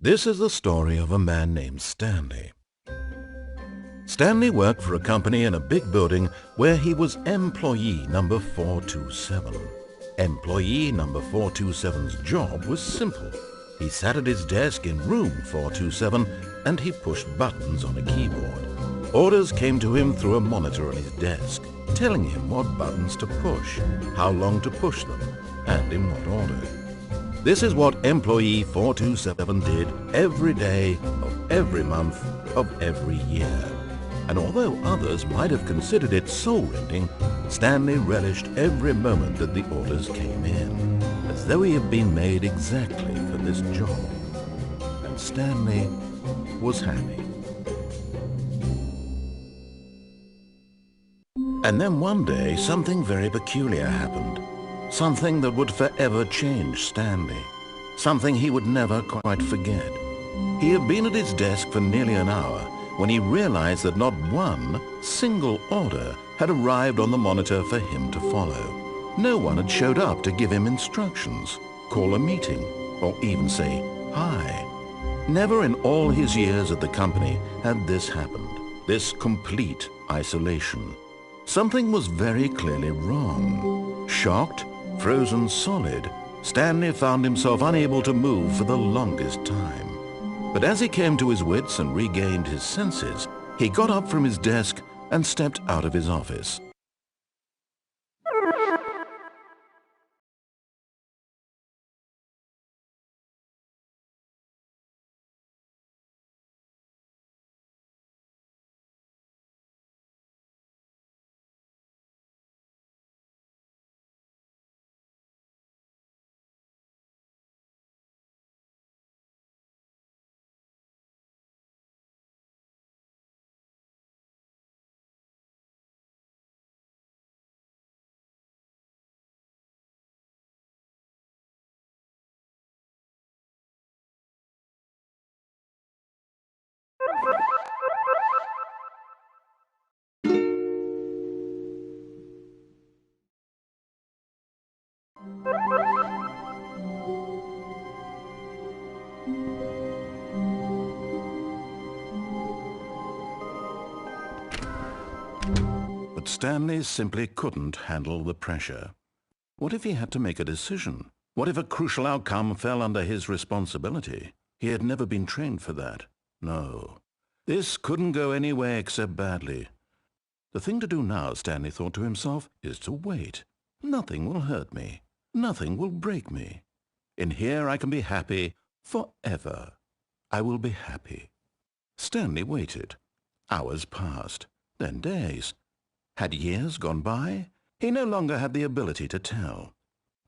This is the story of a man named Stanley. Stanley worked for a company in a big building where he was employee number 427. Employee number 427's job was simple. He sat at his desk in room 427 and he pushed buttons on a keyboard. Orders came to him through a monitor on his desk, telling him what buttons to push, how long to push them, and in what order. This is what employee 427 did every day of every month of every year. And although others might have considered it soul-rending, Stanley relished every moment that the orders came in, as though he had been made exactly for this job. And Stanley was happy. And then one day, something very peculiar happened. Something that would forever change Stanley. Something he would never quite forget. He had been at his desk for nearly an hour when he realized that not one single order had arrived on the monitor for him to follow. No one had showed up to give him instructions, call a meeting, or even say hi. Never in all his years at the company had this happened, this complete isolation. Something was very clearly wrong. Shocked, frozen solid, Stanley found himself unable to move for the longest time. But as he came to his wits and regained his senses, he got up from his desk and stepped out of his office. But Stanley simply couldn't handle the pressure. What if he had to make a decision? What if a crucial outcome fell under his responsibility? He had never been trained for that. No. This couldn't go any way except badly. The thing to do now, Stanley thought to himself, is to wait. Nothing will hurt me. Nothing will break me. In here I can be happy forever. I will be happy. Stanley waited. Hours passed, then days. Had years gone by? He no longer had the ability to tell.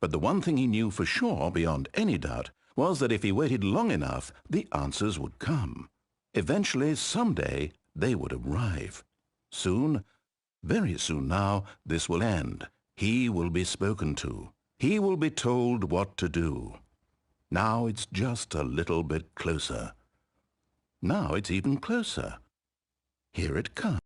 But the one thing he knew for sure, beyond any doubt, was that if he waited long enough, the answers would come. Eventually, someday, they would arrive. Soon, very soon now, this will end. He will be spoken to. He will be told what to do. Now it's just a little bit closer. Now it's even closer. Here it comes.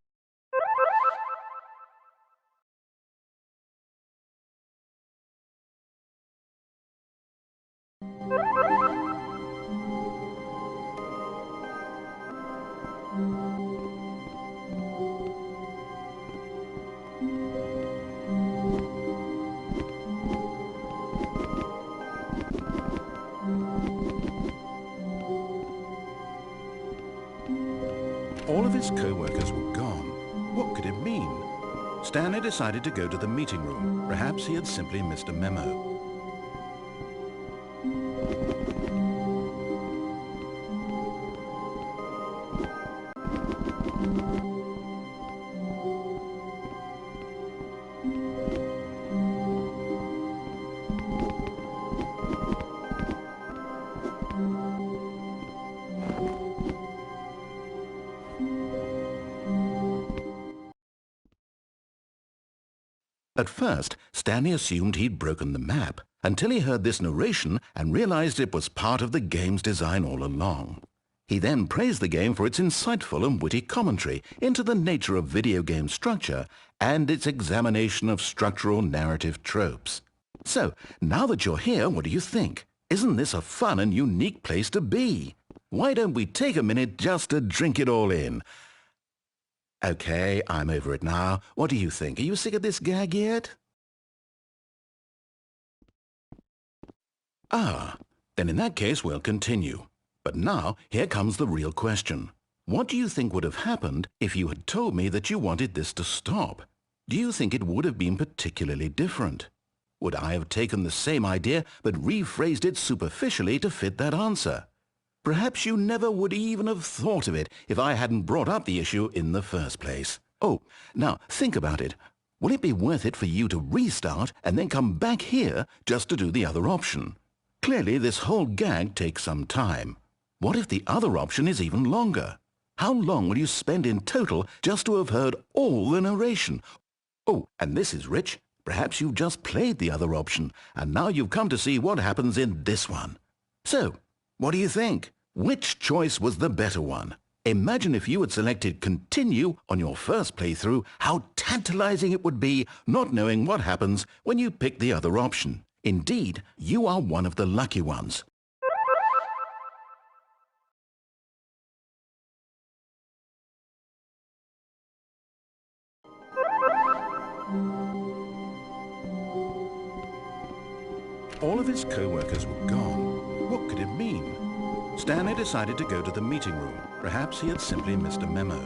All of his co-workers were gone. What could it mean? Stanley decided to go to the meeting room. Perhaps he had simply missed a memo. At first, Stanley assumed he'd broken the map until he heard this narration and realized it was part of the game's design all along. He then praised the game for its insightful and witty commentary into the nature of video game structure and its examination of structural narrative tropes. So, now that you're here, what do you think? Isn't this a fun and unique place to be? Why don't we take a minute just to drink it all in? Okay, I'm over it now. What do you think? Are you sick of this gag yet? Ah, then in that case we'll continue. But now, here comes the real question. What do you think would have happened if you had told me that you wanted this to stop? Do you think it would have been particularly different? Would I have taken the same idea but rephrased it superficially to fit that answer? Perhaps you never would even have thought of it if I hadn't brought up the issue in the first place. Oh, now think about it. Will it be worth it for you to restart and then come back here just to do the other option? Clearly, this whole gag takes some time. What if the other option is even longer? How long will you spend in total just to have heard all the narration? Oh, and this is rich. Perhaps you've just played the other option, and now you've come to see what happens in this one. So, what do you think? Which choice was the better one? Imagine if you had selected continue on your first playthrough, how tantalizing it would be not knowing what happens when you pick the other option. Indeed, you are one of the lucky ones. All of his co-workers were gone. What could it mean? Stanley decided to go to the meeting room. Perhaps he had simply missed a memo.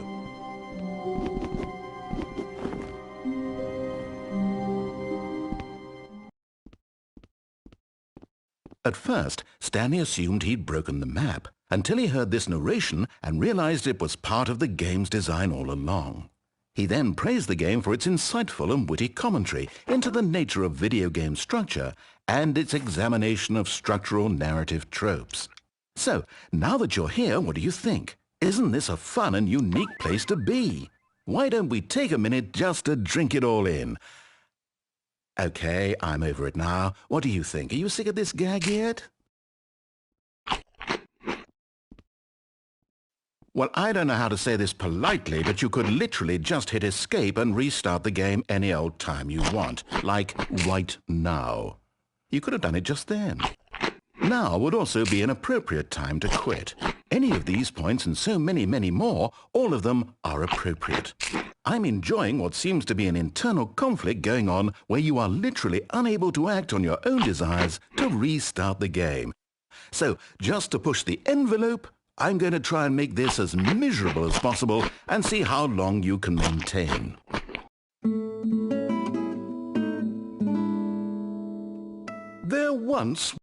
At first, Stanley assumed he'd broken the map until he heard this narration and realized it was part of the game's design all along. He then praised the game for its insightful and witty commentary into the nature of video game structure and its examination of structural narrative tropes. So, now that you're here, what do you think? Isn't this a fun and unique place to be? Why don't we take a minute just to drink it all in? Okay, I'm over it now. What do you think? Are you sick of this gag yet? Well, I don't know how to say this politely, but you could literally just hit escape and restart the game any old time you want, like right now. You could have done it just then. Now would also be an appropriate time to quit. Any of these points and so many, many more, all of them are appropriate. I'm enjoying what seems to be an internal conflict going on where you are literally unable to act on your own desires to restart the game. So, just to push the envelope, I'm going to try and make this as miserable as possible and see how long you can maintain. There once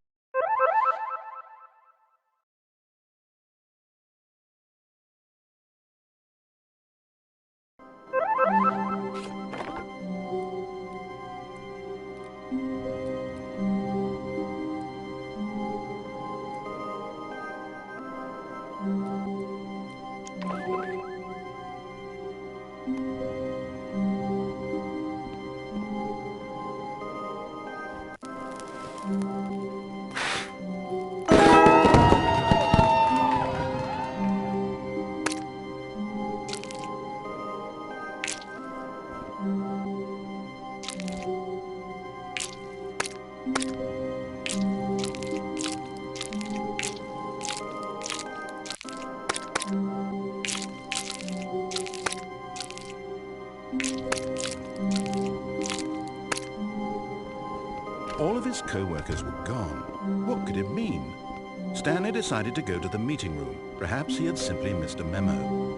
all of his co-workers were gone. What could it mean? Stanley decided to go to the meeting room. Perhaps he had simply missed a memo.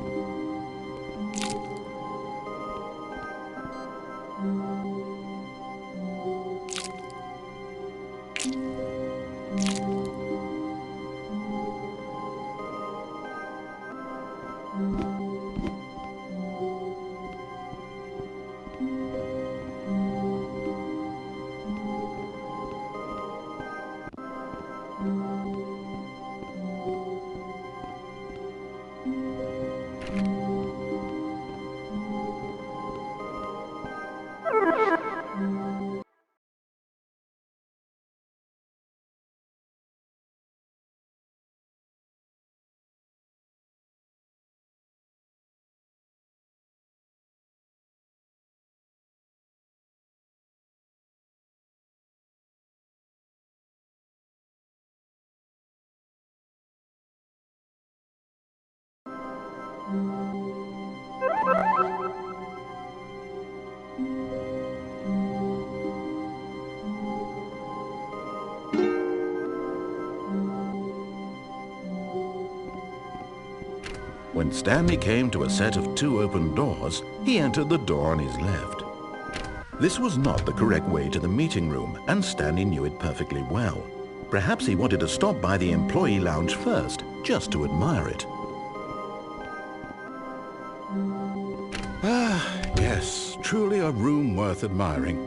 When Stanley came to a set of 2 open doors, he entered the door on his left. This was not the correct way to the meeting room, and Stanley knew it perfectly well. Perhaps he wanted to stop by the employee lounge first, just to admire it. Yes, truly a room worth admiring.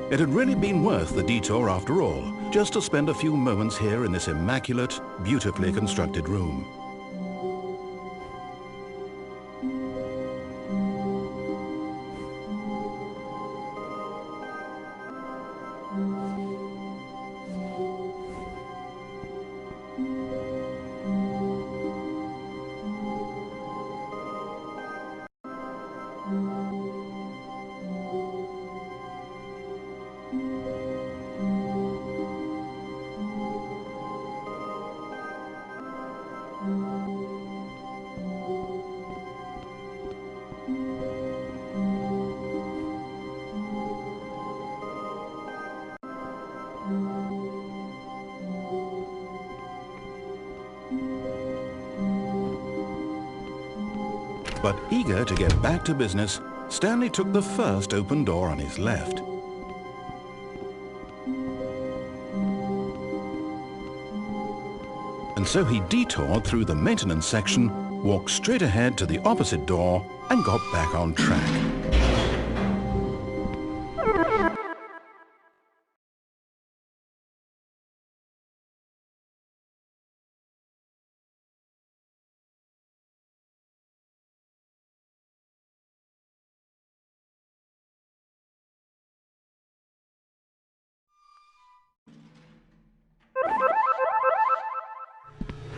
It had really been worth the detour after all, just to spend a few moments here in this immaculate, beautifully constructed room. But eager to get back to business, Stanley took the first open door on his left. And so he detoured through the maintenance section, walked straight ahead to the opposite door, and got back on track.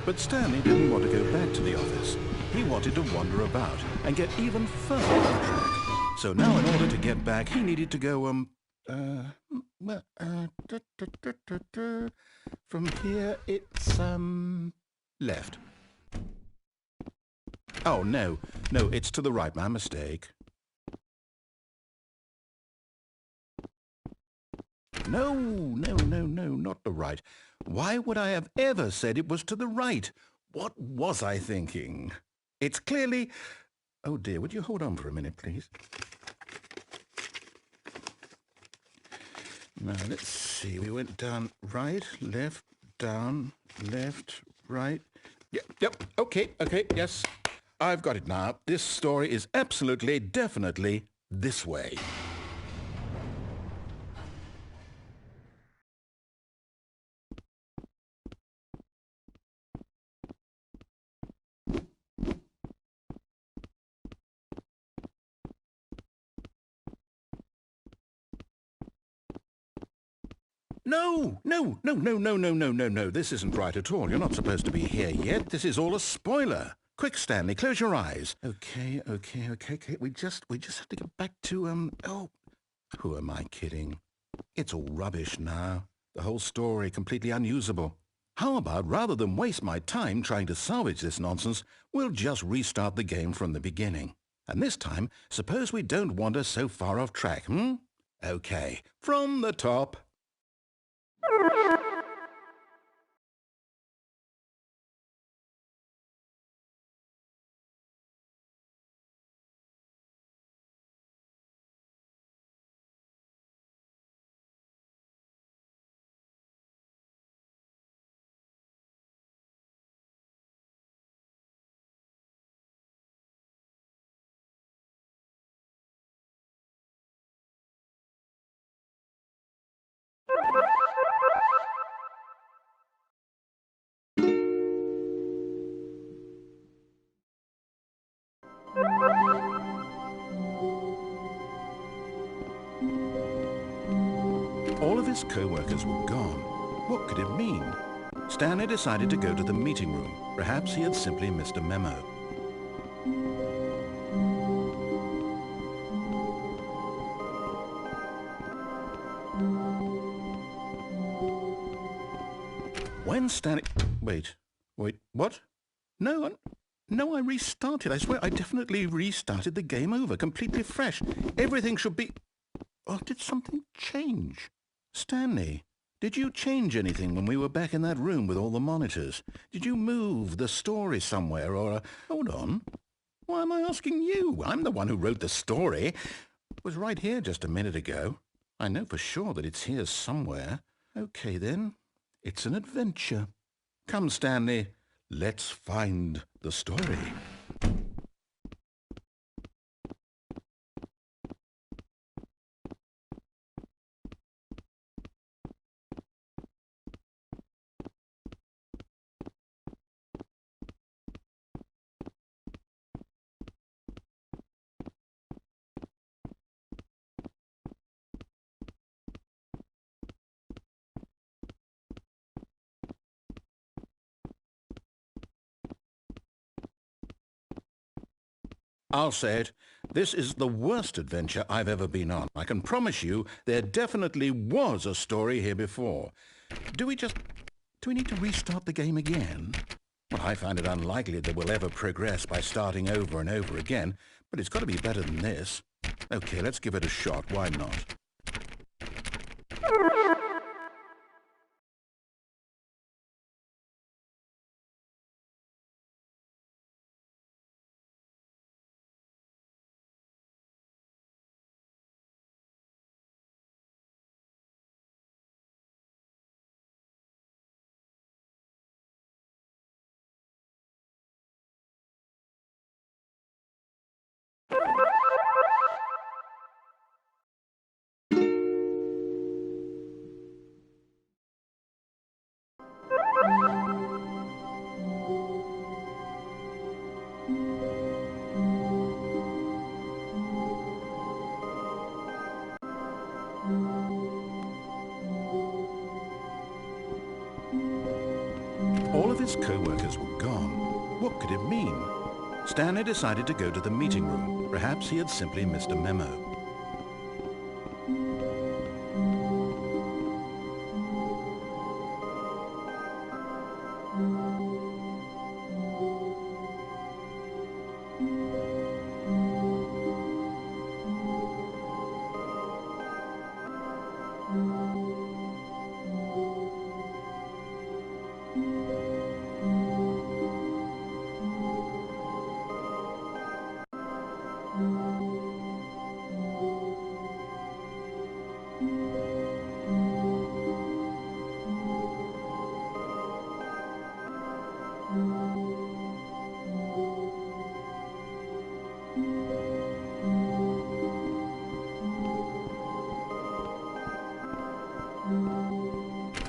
But Stanley didn't want to go back to the office. He wanted to wander about and get even further off track. So now in order to get back, he needed to go, from here it's, left. Oh, no, it's to the right, my mistake. No, not the right. Why would I have ever said it was to the right? What was I thinking? It's clearly... Oh dear, would you hold on for a minute, please? Now, let's see. We went down right, left, down, left, right. Yep, okay, yes. I've got it now. This story is absolutely, definitely this way. No. This isn't right at all. You're not supposed to be here yet. This is all a spoiler. Quick, Stanley, close your eyes. Okay. We just have to get back to, oh, who am I kidding? It's all rubbish now. The whole story completely unusable. How about, rather than waste my time trying to salvage this nonsense, we'll just restart the game from the beginning. And this time, suppose we don't wander so far off track, Okay, from the top. All of his co-workers were gone. What could it mean? Stanley decided to go to the meeting room. Perhaps he had simply missed a memo. When Stanley... Wait, what? No, I restarted. I swear I definitely restarted the game over, completely fresh. Everything should be... Oh, did something change? Stanley, did you change anything when we were back in that room with all the monitors? Did you move the story somewhere or... Hold on. Why am I asking you? I'm the one who wrote the story. It was right here just a minute ago. I know for sure that it's here somewhere. Okay, then. It's an adventure. Come, Stanley. Let's find the story. I'll say it. This is the worst adventure I've ever been on. I can promise you there definitely was a story here before. Do we need to restart the game again? Well, I find it unlikely that we'll ever progress by starting over and over again, but it's got to be better than this. Okay, let's give it a shot. Why not? All of his co-workers were gone. What could it mean? Stanley decided to go to the meeting room. Perhaps he had simply missed a memo.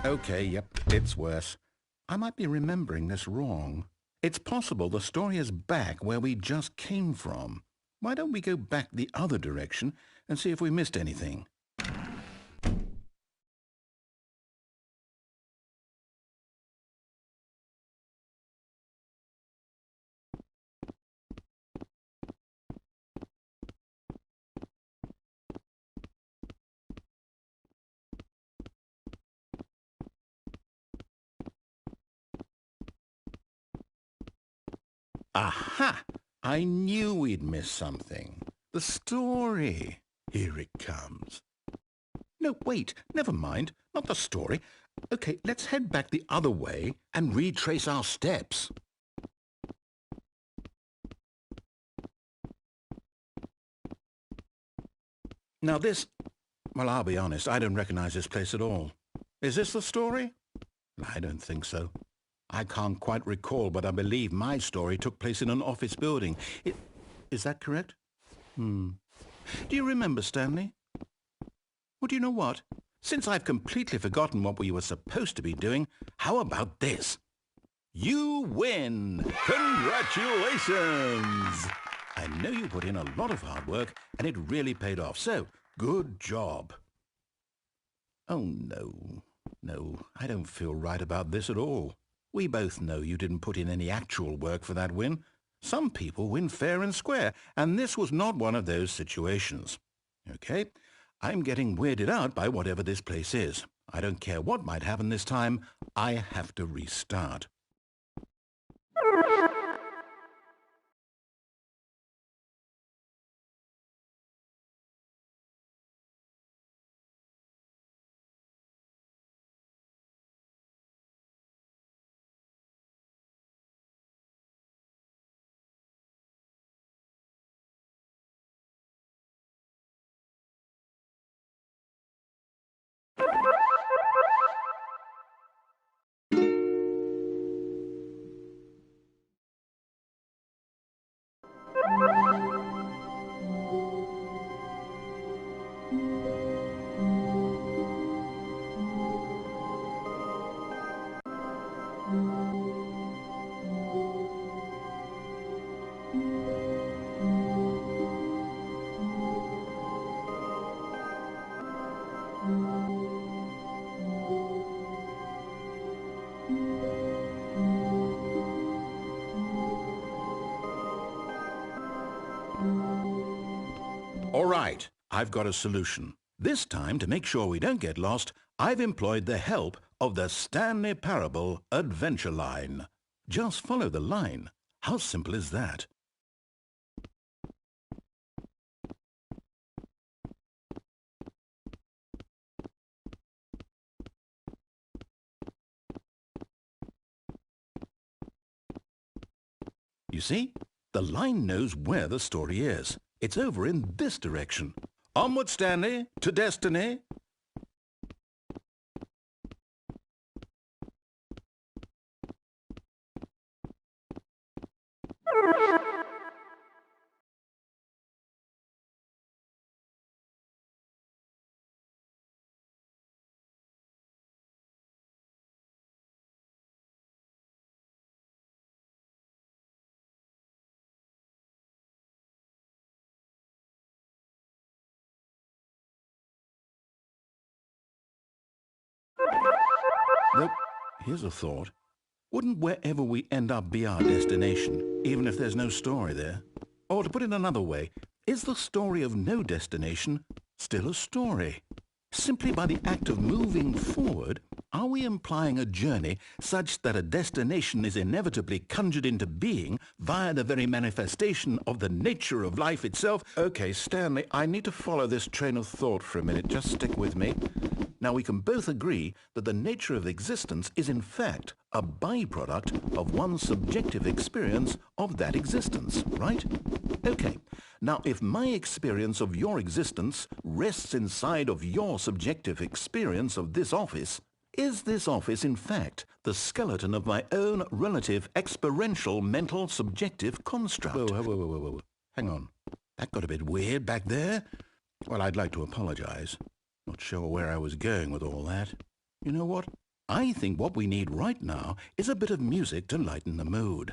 Okay, yep, it's worse. I might be remembering this wrong. It's possible the story is back where we just came from. Why don't we go back the other direction and see if we missed anything? Aha! I knew we'd miss something. The story. Here it comes. No, wait, never mind. Not the story. Okay, let's head back the other way and retrace our steps. Now this... Well, I'll be honest, I don't recognize this place at all. Is this the story? I don't think so. I can't quite recall, but I believe my story took place in an office building. Is that correct? Do you remember, Stanley? Well, do you know what? Since I've completely forgotten what we were supposed to be doing, how about this? You win! Congratulations! I know you put in a lot of hard work, and it really paid off, so good job. Oh, no. No, I don't feel right about this at all. We both know you didn't put in any actual work for that win. Some people win fair and square, and this was not one of those situations. Okay, I'm getting weirded out by whatever this place is. I don't care what might happen this time. I have to restart. All right, I've got a solution. This time, to make sure we don't get lost, I've employed the help of the Stanley Parable Adventure Line. Just follow the line. How simple is that? You see? The line knows where the story is. It's over in this direction. Onward, Stanley, to destiny. Though, here's a thought. Wouldn't wherever we end up be our destination, even if there's no story there? Or to put it another way, is the story of no destination still a story? Simply by the act of moving forward, are we implying a journey such that a destination is inevitably conjured into being via the very manifestation of the nature of life itself? Okay, Stanley, I need to follow this train of thought for a minute. Just stick with me. Now, we can both agree that the nature of existence is in fact a byproduct of one's subjective experience of that existence, right? Okay. Now, if my experience of your existence rests inside of your subjective experience of this office, is this office in fact the skeleton of my own relative experiential mental subjective construct? Whoa. Hang on. That got a bit weird back there. Well, I'd like to apologize. Not sure where I was going with all that. You know what? I think what we need right now is a bit of music to lighten the mood.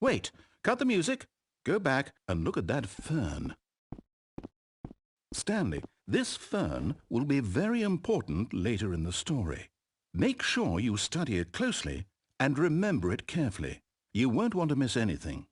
Wait, cut the music, go back and look at that fern. Stanley, this fern will be very important later in the story. Make sure you study it closely and remember it carefully. You won't want to miss anything.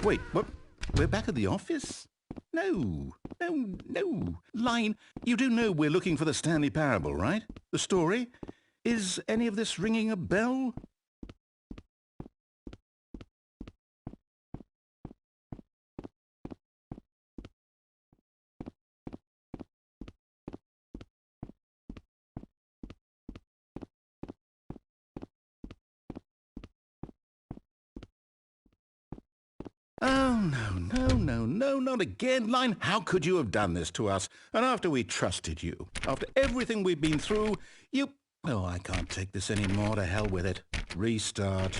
Wait, what? We're back at the office? No, no, no. Line, you do know we're looking for the Stanley Parable, right? The story? Is any of this ringing a bell? Oh, no, not again. Line, how could you have done this to us? And after we trusted you, after everything we've been through, you... Oh, I can't take this anymore. To hell with it. Restart.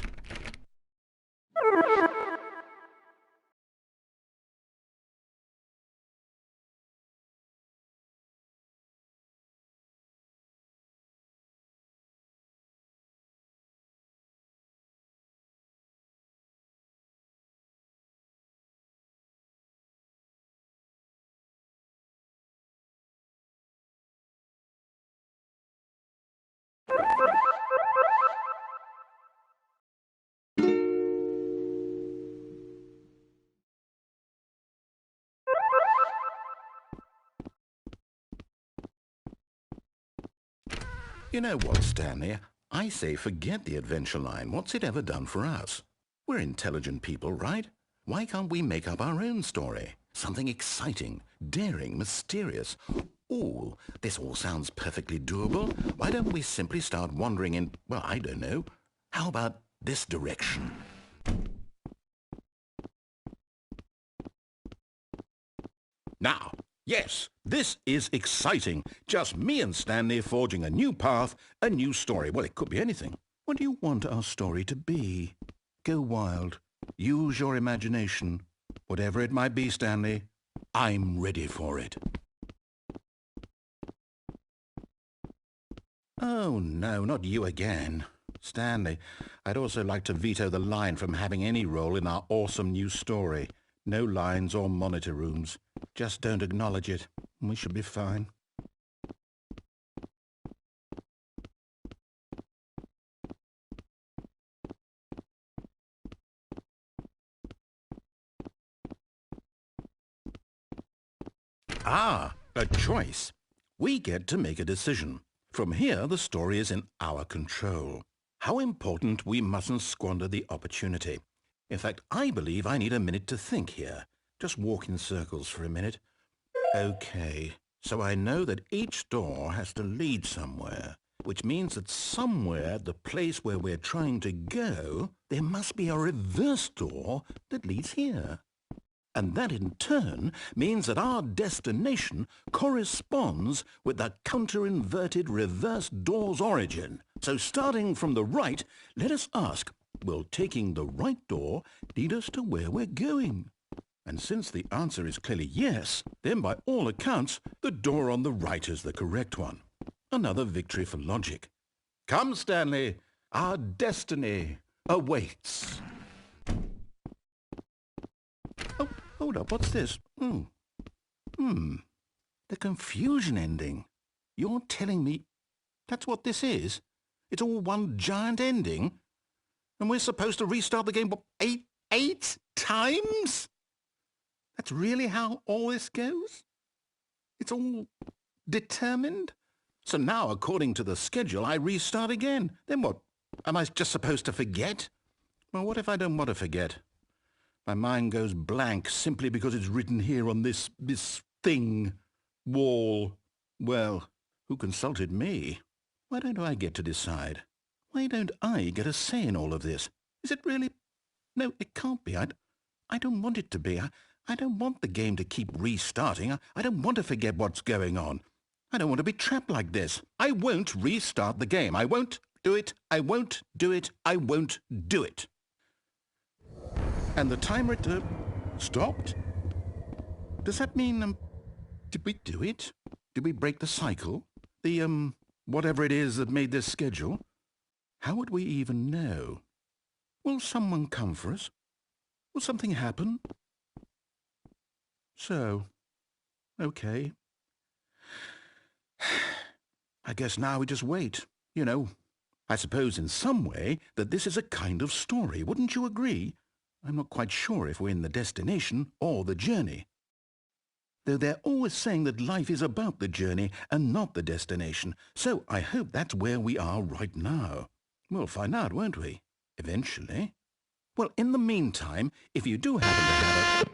You know what, Stanley? I say forget the adventure line. What's it ever done for us? We're intelligent people, right? Why can't we make up our own story? Something exciting, daring, mysterious. Oh, this all sounds perfectly doable. Why don't we simply start wandering in, well, I don't know. How about this direction? Now, yes, this is exciting. Just me and Stanley forging a new path, a new story. Well, it could be anything. What do you want our story to be? Go wild. Use your imagination. Whatever it might be, Stanley, I'm ready for it. Oh, no, not you again. Stanley, I'd also like to veto the line from having any role in our awesome new story. No lines or monitor rooms. Just don't acknowledge it. We should be fine. Ah, a choice. We get to make a decision. From here, the story is in our control. How important we mustn't squander the opportunity. In fact, I believe I need a minute to think here. Just walk in circles for a minute. Okay, so I know that each door has to lead somewhere, which means that somewhere at the place where we're trying to go, there must be a reverse door that leads here. And that in turn means that our destination corresponds with the counter-inverted reverse door's origin. So starting from the right, let us ask, will taking the right door lead us to where we're going? And since the answer is clearly yes, then by all accounts, the door on the right is the correct one. Another victory for logic. Come, Stanley, our destiny awaits. Oh, hold up, what's this? The confusion ending. You're telling me that's what this is? It's all one giant ending? And we're supposed to restart the game, what, eight times? That's really how all this goes? It's all determined? So now, according to the schedule, I restart again. Then what? Am I just supposed to forget? Well, what if I don't want to forget? My mind goes blank simply because it's written here on this thing, wall. Well, who consulted me? Why don't I get to decide? Why don't I get a say in all of this? Is it really? No, it can't be. I don't want it to be. I don't want the game to keep restarting. I don't want to forget what's going on. I don't want to be trapped like this. I won't restart the game. I won't do it. I won't do it. I won't do it. And the timer stopped? Does that mean, did we do it? Did we break the cycle? The, whatever it is that made this schedule? How would we even know? Will someone come for us? Will something happen? So, okay. I guess now we just wait, you know. I suppose in some way that this is a kind of story, wouldn't you agree? I'm not quite sure if we're in the destination or the journey. Though they're always saying that life is about the journey and not the destination, so I hope that's where we are right now. We'll find out, won't we? Eventually. Well, in the meantime, if you do happen to have a...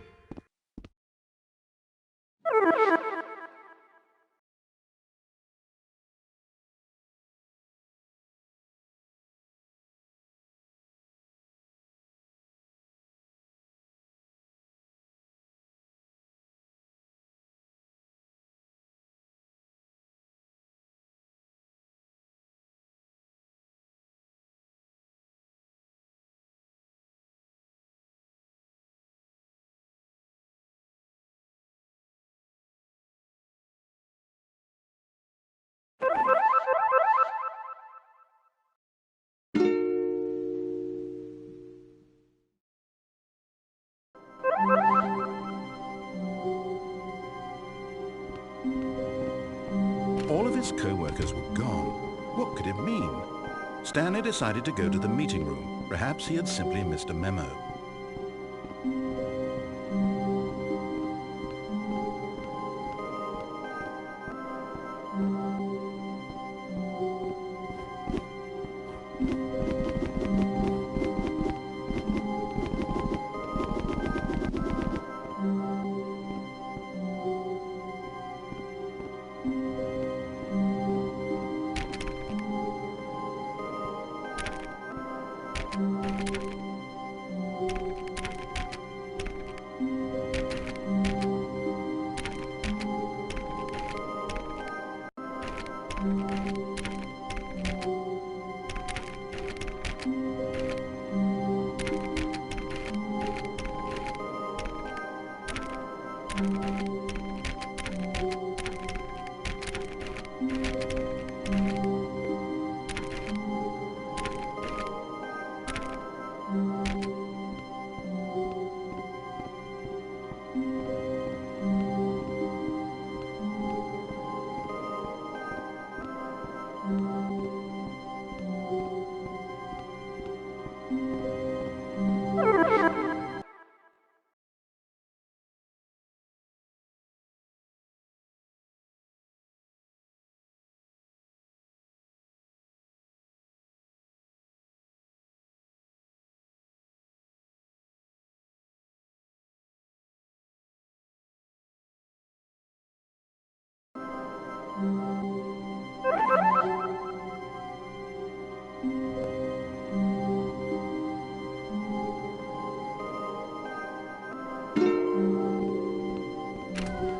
All of his co-workers were gone. What could it mean? Stanley decided to go to the meeting room. Perhaps he had simply missed a memo.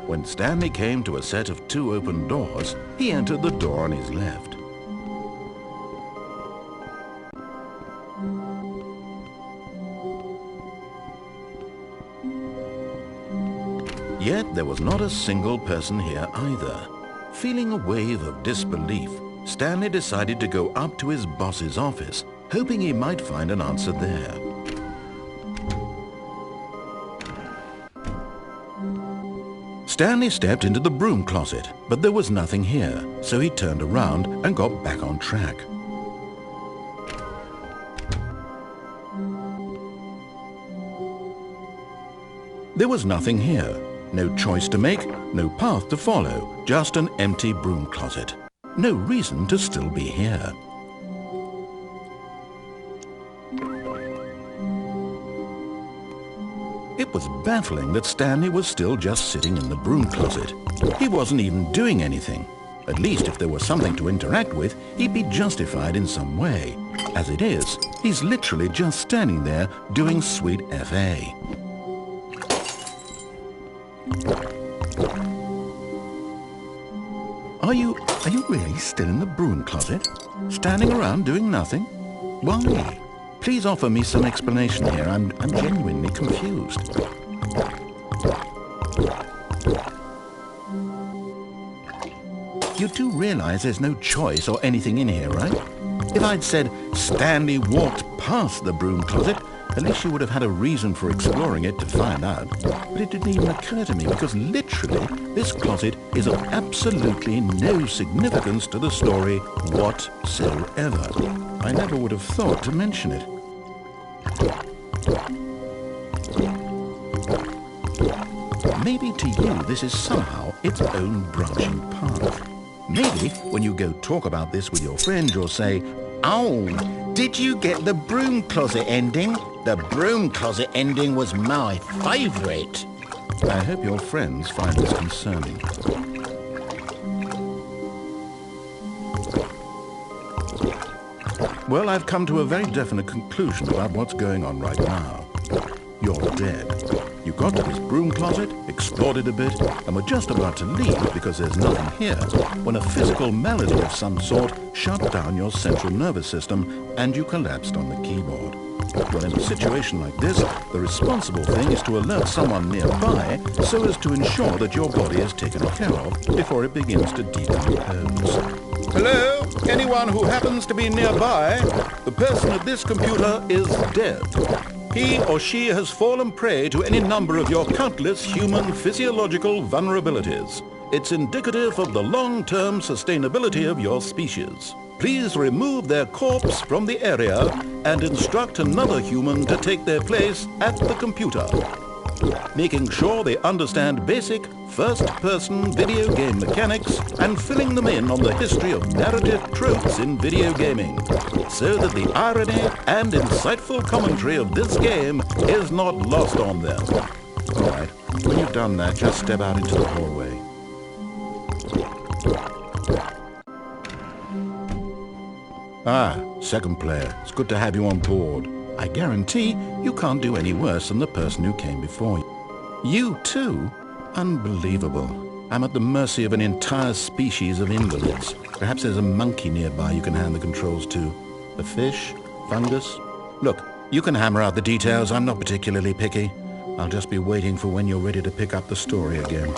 When Stanley came to a set of 2 open doors, he entered the door on his left. Yet there was not a single person here either. Feeling a wave of disbelief, Stanley decided to go up to his boss's office, hoping he might find an answer there. Stanley stepped into the broom closet, but there was nothing here, so he turned around and got back on track. There was nothing here. No choice to make, no path to follow, just an empty broom closet. No reason to still be here. It was baffling that Stanley was still just sitting in the broom closet. He wasn't even doing anything. At least if there was something to interact with, he'd be justified in some way. As it is, he's literally just standing there doing sweet FA. Are you really still in the broom closet? Standing around doing nothing? Why? Please offer me some explanation here. I'm genuinely confused. You do realize there's no choice or anything in here, right? If I'd said Stanley walked past the broom closet, at least you would have had a reason for exploring it to find out. But it didn't even occur to me because literally this closet is of absolutely no significance to the story whatsoever. I never would have thought to mention it. maybe to you this is somehow its own branching path. Maybe when you go talk about this with your friend, you'll say, "Oh, did you get the broom closet ending? The broom closet ending was my favourite." I hope your friends find this concerning. Well, I've come to a very definite conclusion about what's going on right now. You're dead. You got to this broom closet, explored it a bit, and were just about to leave because there's nothing here, when a physical malady of some sort shut down your central nervous system and you collapsed on the keyboard. Well, in a situation like this, the responsible thing is to alert someone nearby so as to ensure that your body is taken care of before it begins to decompose. Hello? Anyone who happens to be nearby? The person at this computer is dead. He or she has fallen prey to any number of your countless human physiological vulnerabilities. It's indicative of the long-term sustainability of your species. Please remove their corpse from the area and instruct another human to take their place at the computer, making sure they understand basic first-person video game mechanics and filling them in on the history of narrative tropes in video gaming, so that the irony and insightful commentary of this game is not lost on them. All right, when you've done that, just step out into the hallway. Ah, second player, it's good to have you on board. I guarantee you can't do any worse than the person who came before you. You too? Unbelievable. I'm at the mercy of an entire species of invalids. Perhaps there's a monkey nearby you can hand the controls to. A fish? Fungus? Look, you can hammer out the details. I'm not particularly picky. I'll just be waiting for when you're ready to pick up the story again.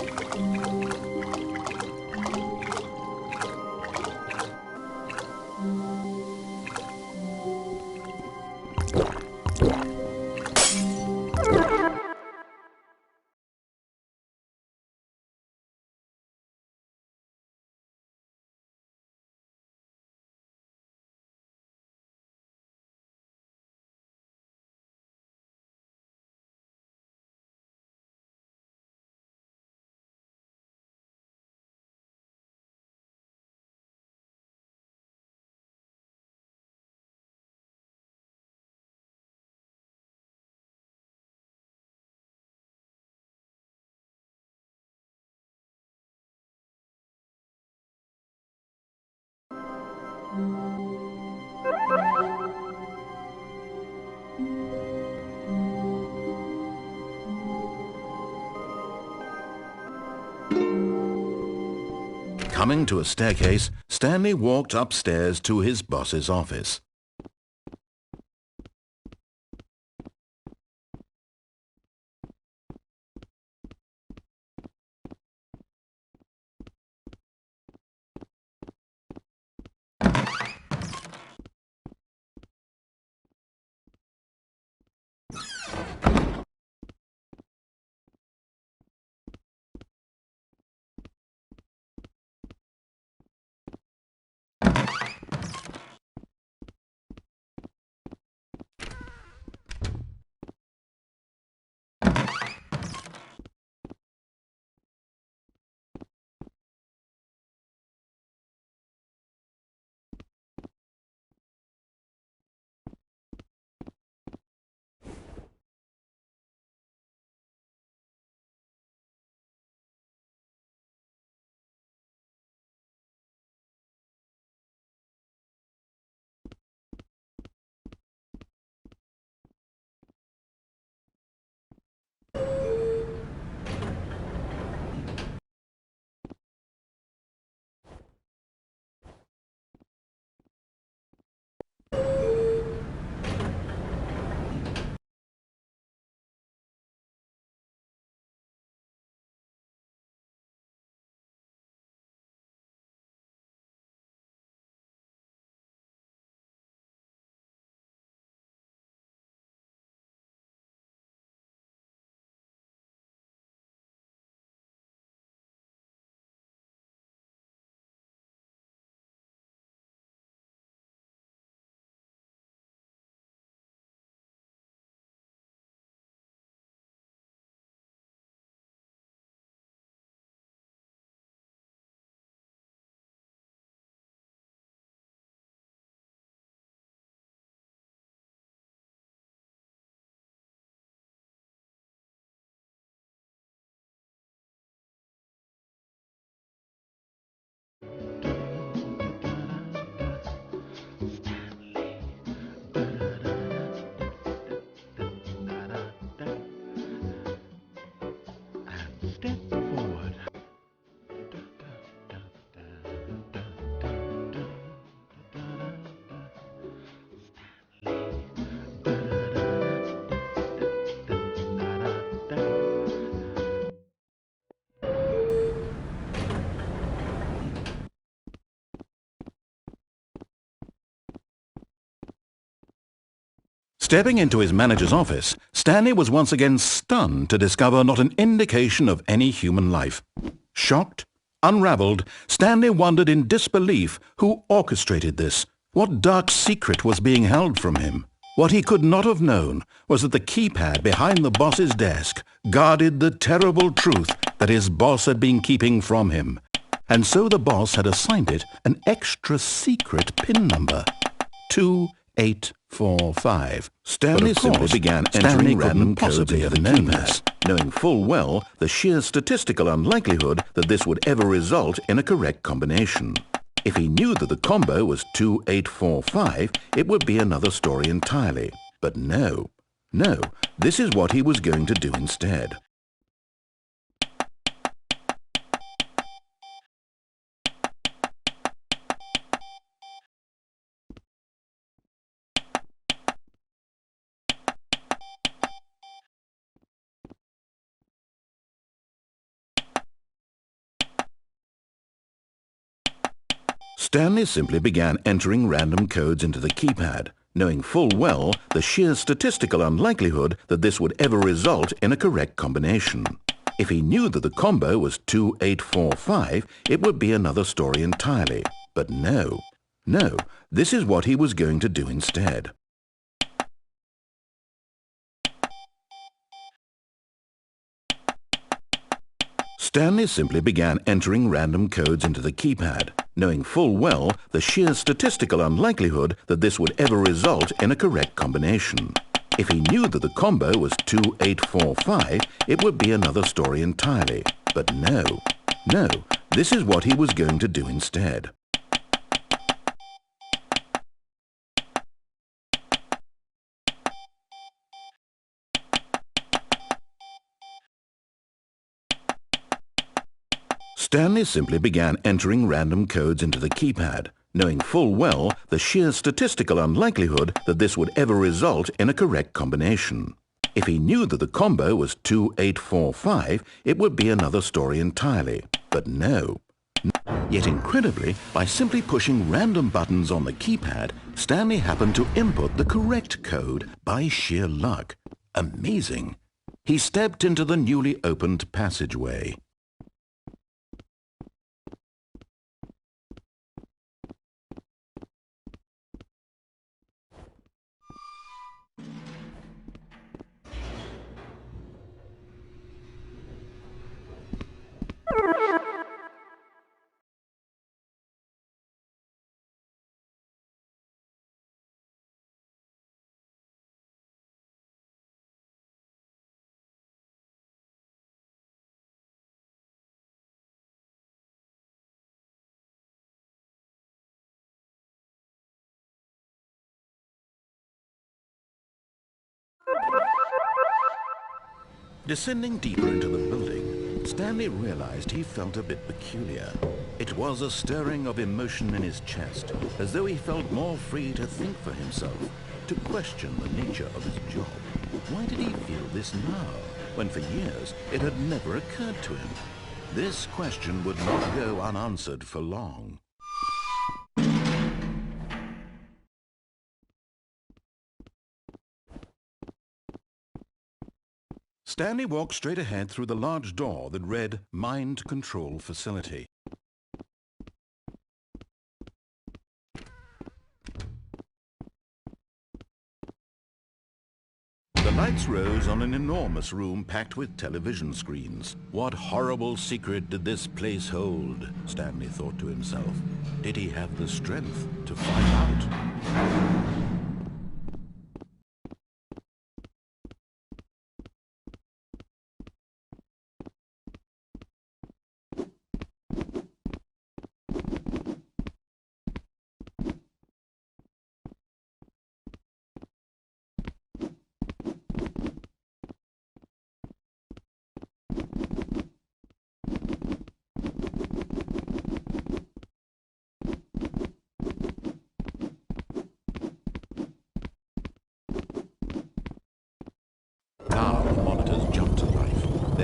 Coming to a staircase, Stanley walked upstairs to his boss's office. step forward. Stepping into his manager's office, Stanley was once again stunned to discover not an indication of any human life. Shocked, unraveled, Stanley wondered in disbelief who orchestrated this. What dark secret was being held from him? What he could not have known was that the keypad behind the boss's desk guarded the terrible truth that his boss had been keeping from him. And so the boss had assigned it an extra secret PIN number. 2845. Stanley simply began entering random codes into the keypad, knowing full well the sheer statistical unlikelihood that this would ever result in a correct combination. If he knew that the combo was 2845, it would be another story entirely. But no, this is what he was going to do instead. Stanley simply began entering random codes into the keypad, knowing full well the sheer statistical unlikelihood that this would ever result in a correct combination. If he knew that the combo was 2845, it would be another story entirely. But no, this is what he was going to do instead. Stanley simply began entering random codes into the keypad, knowing full well the sheer statistical unlikelihood that this would ever result in a correct combination. If he knew that the combo was 2845, it would be another story entirely. But no, this is what he was going to do instead. Stanley simply began entering random codes into the keypad, knowing full well the sheer statistical unlikelihood that this would ever result in a correct combination. If he knew that the combo was 2845, it would be another story entirely. But no. Yet incredibly, by simply pushing random buttons on the keypad, Stanley happened to input the correct code by sheer luck. Amazing. He stepped into the newly opened passageway. Descending deeper into the building, Stanley realized he felt a bit peculiar. It was a stirring of emotion in his chest, as though he felt more free to think for himself, to question the nature of his job. Why did he feel this now, when for years it had never occurred to him? This question would not go unanswered for long. Stanley walked straight ahead through the large door that read Mind Control Facility. The lights rose on an enormous room packed with television screens. What horrible secret did this place hold? Stanley thought to himself. Did he have the strength to find out?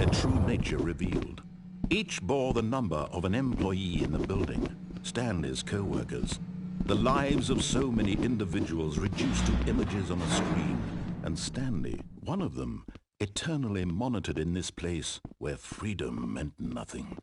their true nature revealed. Each bore the number of an employee in the building, Stanley's co-workers. The lives of so many individuals reduced to images on a screen, and Stanley, one of them, eternally monitored in this place where freedom meant nothing.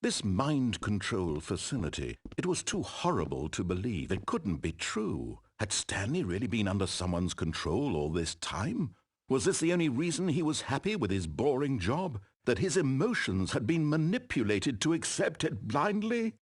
This mind control facility, it was too horrible to believe. It couldn't be true. Had Stanley really been under someone's control all this time? Was this the only reason he was happy with his boring job? That his emotions had been manipulated to accept it blindly?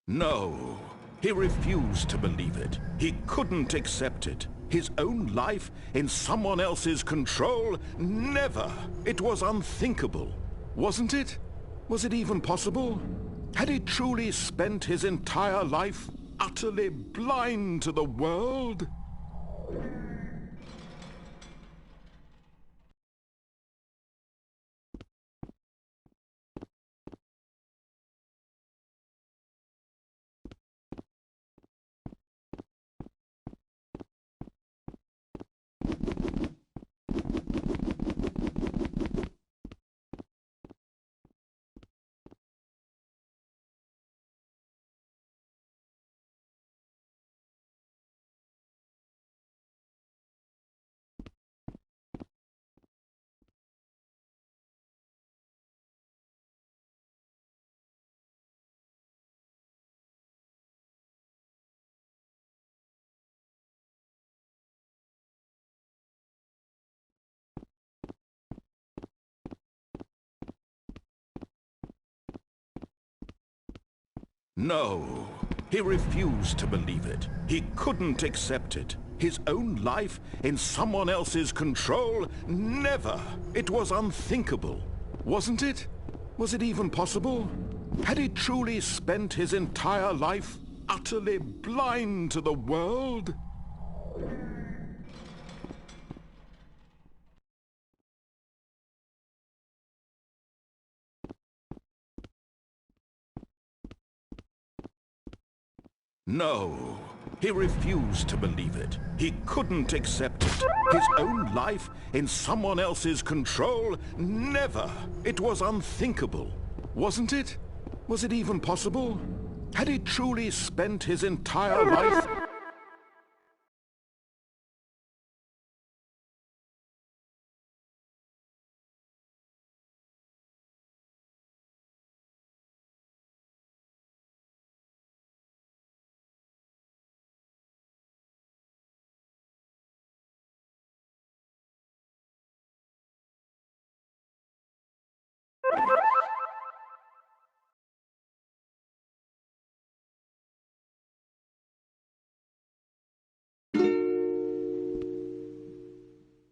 No, he refused to believe it. He couldn't accept it. His own life in someone else's control? Never! It was unthinkable. Wasn't it? Was it even possible? Had he truly spent his entire life utterly blind to the world? No, he refused to believe it. He couldn't accept it. His own life in someone else's control? Never! It was unthinkable. Wasn't it? Was it even possible? Had he truly spent his entire life utterly blind to the world? No, he refused to believe it. He couldn't accept it. His own life in someone else's control? Never! It was unthinkable. Wasn't it? Was it even possible? Had he truly spent his entire life...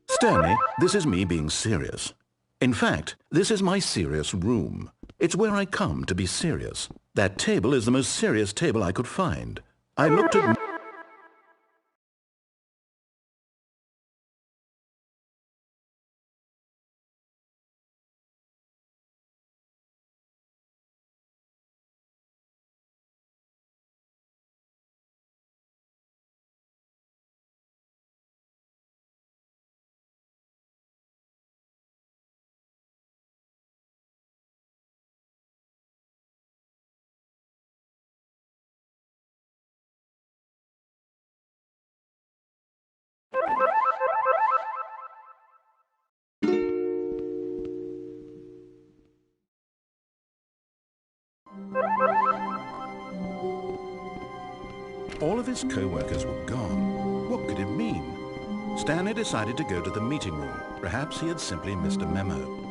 Stanley, this is me being serious. In fact, this is my serious room. It's where I come to be serious. That table is the most serious table I could find. I looked at... All of his co-workers were gone. What could it mean? Stanley decided to go to the meeting room. Perhaps he had simply missed a memo.